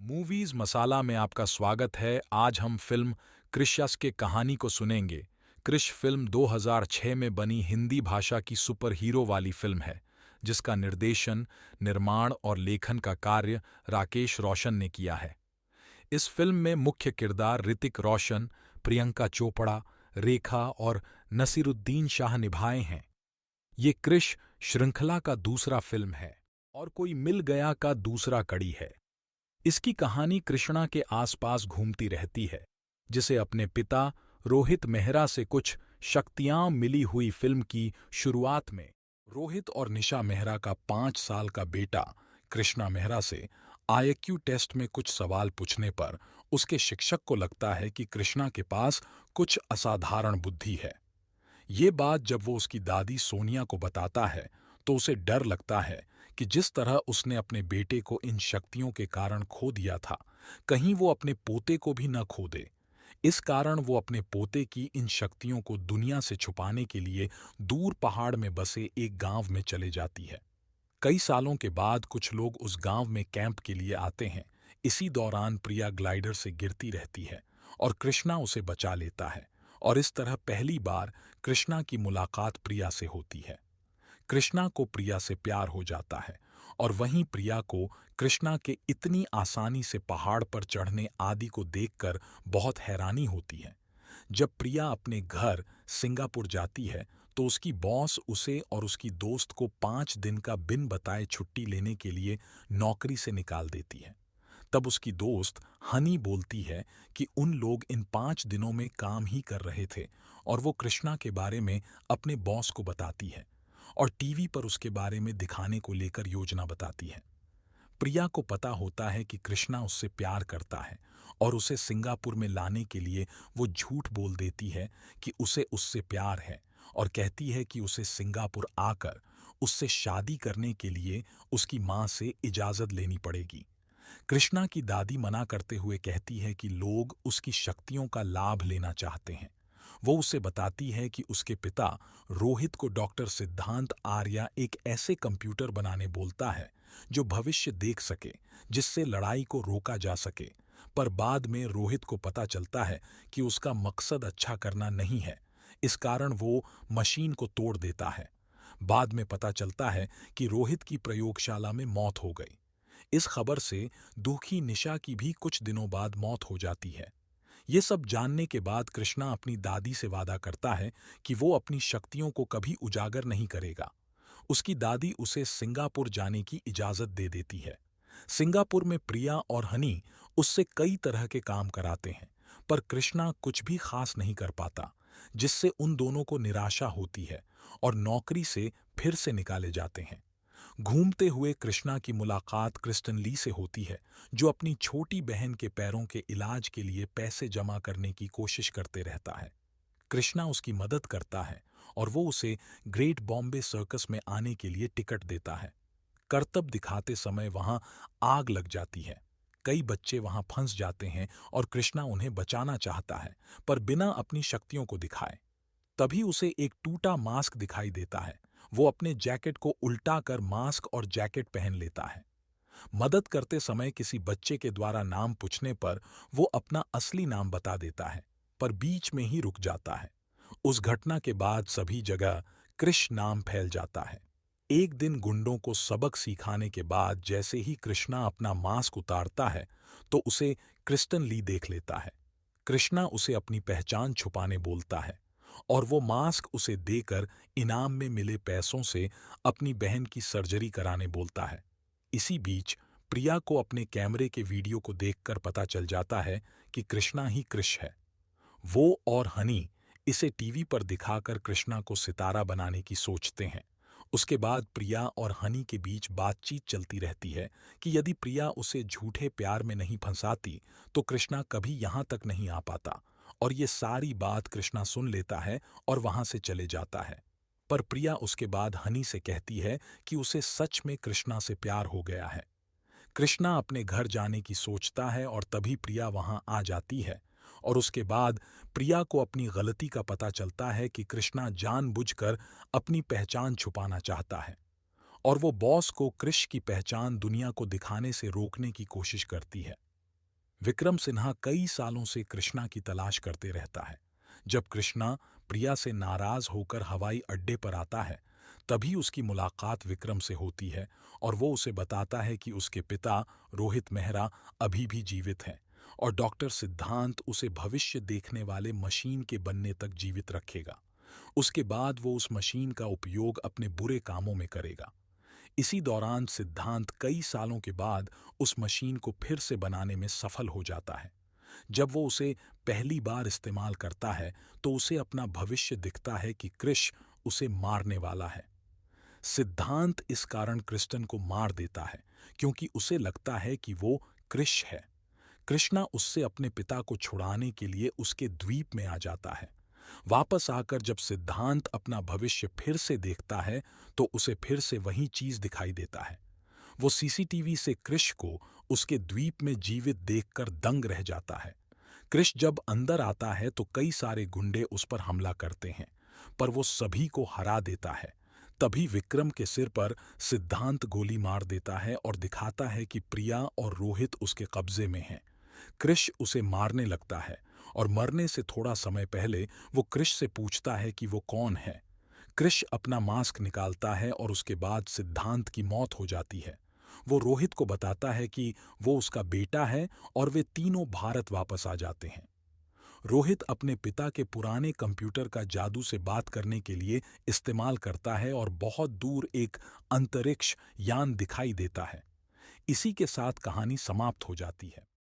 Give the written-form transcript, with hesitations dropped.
Movies मसाला में आपका स्वागत है। आज हम फिल्म क्रिश के कहानी को सुनेंगे। क्रिश फिल्म 2006 में बनी हिंदी भाषा की सुपर हीरो वाली फिल्म है, जिसका निर्देशन, निर्माण और लेखन का कार्य राकेश रोशन ने किया है। इस फिल्म में मुख्य किरदार ऋतिक रोशन, प्रियंका चोपड़ा, रेखा और नसीरुद्दीन शाह निभाए हैं। ये क्रिश श्रृंखला का दूसरा फिल्म है और कोई मिल गया का दूसरा कड़ी है। इसकी कहानी कृष्णा के आसपास घूमती रहती है, जिसे अपने पिता रोहित मेहरा से कुछ शक्तियां मिली हुई। फिल्म की शुरुआत में रोहित और निशा मेहरा का 5 साल का बेटा कृष्णा मेहरा से आईक्यू टेस्ट में कुछ सवाल पूछने पर उसके शिक्षक को लगता है कि कृष्णा के पास कुछ असाधारण बुद्धि है। ये बात जब वो उसकी दादी सोनिया को बताता है तो उसे डर लगता है कि जिस तरह उसने अपने बेटे को इन शक्तियों के कारण खो दिया था, कहीं वो अपने पोते को भी न खो दे। इस कारण वो अपने पोते की इन शक्तियों को दुनिया से छुपाने के लिए दूर पहाड़ में बसे एक गांव में चले जाती है। कई सालों के बाद कुछ लोग उस गांव में कैंप के लिए आते हैं। इसी दौरान प्रिया ग्लाइडर से गिरती रहती है और कृष्णा उसे बचा लेता है, और इस तरह पहली बार कृष्णा की मुलाकात प्रिया से होती है। कृष्णा को प्रिया से प्यार हो जाता है, और वहीं प्रिया को कृष्णा के इतनी आसानी से पहाड़ पर चढ़ने आदि को देखकर बहुत हैरानी होती है। जब प्रिया अपने घर सिंगापुर जाती है तो उसकी बॉस उसे और उसकी दोस्त को 5 दिन का बिन बताए छुट्टी लेने के लिए नौकरी से निकाल देती है। तब उसकी दोस्त हनी बोलती है कि उन लोग इन 5 दिनों में काम ही कर रहे थे, और वो कृष्णा के बारे में अपने बॉस को बताती है और टीवी पर उसके बारे में दिखाने को लेकर योजना बताती है। प्रिया को पता होता है कि कृष्णा उससे प्यार करता है, और उसे सिंगापुर में लाने के लिए वो झूठ बोल देती है कि उसे उससे प्यार है, और कहती है कि उसे सिंगापुर आकर उससे शादी करने के लिए उसकी मां से इजाजत लेनी पड़ेगी। कृष्णा की दादी मना करते हुए कहती है कि लोग उसकी शक्तियों का लाभ लेना चाहते हैं। वो उसे बताती है कि उसके पिता रोहित को डॉक्टर सिद्धांत आर्या एक ऐसे कंप्यूटर बनाने बोलता है जो भविष्य देख सके, जिससे लड़ाई को रोका जा सके। पर बाद में रोहित को पता चलता है कि उसका मकसद अच्छा करना नहीं है। इस कारण वो मशीन को तोड़ देता है। बाद में पता चलता है कि रोहित की प्रयोगशाला में मौत हो गई। इस खबर से दुखी निशा की भी कुछ दिनों बाद मौत हो जाती है। ये सब जानने के बाद कृष्णा अपनी दादी से वादा करता है कि वो अपनी शक्तियों को कभी उजागर नहीं करेगा। उसकी दादी उसे सिंगापुर जाने की इजाजत दे देती है। सिंगापुर में प्रिया और हनी उससे कई तरह के काम कराते हैं, पर कृष्णा कुछ भी खास नहीं कर पाता, जिससे उन दोनों को निराशा होती है और नौकरी से फिर से निकाले जाते हैं। घूमते हुए कृष्णा की मुलाकात क्रिस्टन ली से होती है, जो अपनी छोटी बहन के पैरों के इलाज के लिए पैसे जमा करने की कोशिश करते रहता है। कृष्णा उसकी मदद करता है और वो उसे ग्रेट बॉम्बे सर्कस में आने के लिए टिकट देता है। करतब दिखाते समय वहां आग लग जाती है। कई बच्चे वहां फंस जाते हैं और कृष्णा उन्हें बचाना चाहता है, पर बिना अपनी शक्तियों को दिखाए। तभी उसे एक टूटा मास्क दिखाई देता है। वो अपने जैकेट को उल्टा कर मास्क और जैकेट पहन लेता है। मदद करते समय किसी बच्चे के द्वारा नाम पूछने पर वो अपना असली नाम बता देता है, पर बीच में ही रुक जाता है। उस घटना के बाद सभी जगह कृष नाम फैल जाता है। एक दिन गुंडों को सबक सिखाने के बाद जैसे ही कृष्णा अपना मास्क उतारता है तो उसे क्रिस्टन ली देख लेता है। कृष्णा उसे अपनी पहचान छुपाने बोलता है, और वो मास्क उसे देकर इनाम में मिले पैसों से अपनी बहन की सर्जरी कराने बोलता है। इसी बीच प्रिया को अपने कैमरे के वीडियो को देखकर पता चल जाता है कि कृष्णा ही कृष है। वो और हनी इसे टीवी पर दिखाकर कृष्णा को सितारा बनाने की सोचते हैं। उसके बाद प्रिया और हनी के बीच बातचीत चलती रहती है कि यदि प्रिया उसे झूठे प्यार में नहीं फंसाती तो कृष्णा कभी यहां तक नहीं आ पाता, और ये सारी बात कृष्णा सुन लेता है और वहां से चले जाता है। पर प्रिया उसके बाद हनी से कहती है कि उसे सच में कृष्णा से प्यार हो गया है। कृष्णा अपने घर जाने की सोचता है और तभी प्रिया वहां आ जाती है, और उसके बाद प्रिया को अपनी गलती का पता चलता है कि कृष्णा जानबूझकर अपनी पहचान छुपाना चाहता है, और वो बॉस को कृष की पहचान दुनिया को दिखाने से रोकने की कोशिश करती है। विक्रम सिन्हा कई सालों से कृष्णा की तलाश करते रहता है। जब कृष्णा प्रिया से नाराज होकर हवाई अड्डे पर आता है, तभी उसकी मुलाकात विक्रम से होती है और वो उसे बताता है कि उसके पिता रोहित मेहरा अभी भी जीवित हैं और डॉक्टर सिद्धांत उसे भविष्य देखने वाले मशीन के बनने तक जीवित रखेगा। उसके बाद वो उस मशीन का उपयोग अपने बुरे कामों में करेगा। इसी दौरान सिद्धांत कई सालों के बाद उस मशीन को फिर से बनाने में सफल हो जाता है। जब वो उसे पहली बार इस्तेमाल करता है तो उसे अपना भविष्य दिखता है कि क्रिश उसे मारने वाला है। सिद्धांत इस कारण क्रिस्टन को मार देता है क्योंकि उसे लगता है कि वो क्रिश है। कृष्णा उससे अपने पिता को छुड़ाने के लिए उसके द्वीप में आ जाता है। वापस आकर जब सिद्धांत अपना भविष्य फिर से देखता है तो उसे फिर से वही चीज दिखाई देता है। वो सीसीटीवी से क्रिश को उसके द्वीप में जीवित देखकर दंग रह जाता है। क्रिश जब अंदर आता है तो कई सारे गुंडे उस पर हमला करते हैं, पर वो सभी को हरा देता है। तभी विक्रम के सिर पर सिद्धांत गोली मार देता है और दिखाता है कि प्रिया और रोहित उसके कब्जे में हैं। क्रिश उसे मारने लगता है और मरने से थोड़ा समय पहले वो क्रिश से पूछता है कि वो कौन है। क्रिश अपना मास्क निकालता है और उसके बाद सिद्धांत की मौत हो जाती है। वो रोहित को बताता है कि वो उसका बेटा है और वे तीनों भारत वापस आ जाते हैं। रोहित अपने पिता के पुराने कंप्यूटर का जादू से बात करने के लिए इस्तेमाल करता है और बहुत दूर एक अंतरिक्ष यान दिखाई देता है। इसी के साथ कहानी समाप्त हो जाती है।